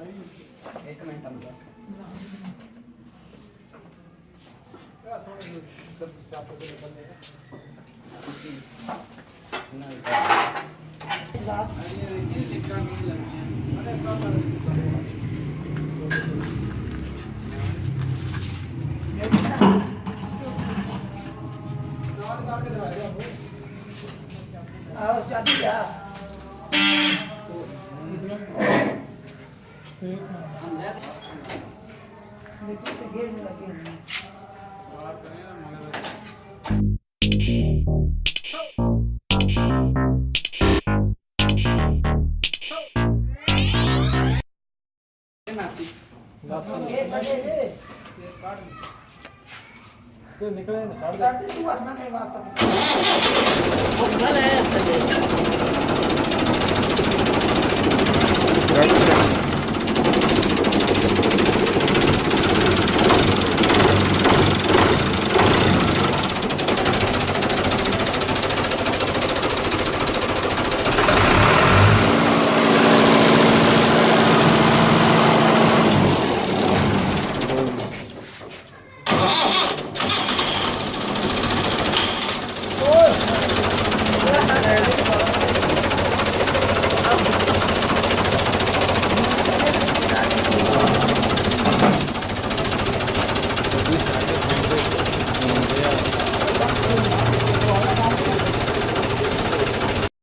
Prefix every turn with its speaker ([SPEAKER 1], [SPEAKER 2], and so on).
[SPEAKER 1] एक मिनट अंदर क्या सोने सब चापो से निकल जाएगा ना ये लिखा नहीं लगी है अरे प्रॉपर काट के दबा दे आओ चाबी जा देखिए गेट में लगे हैं बाहर करने ना मगर नाती ये बड़े ये काट तो निकले ना काट दे तू अपना नहीं वास्ता वो गल है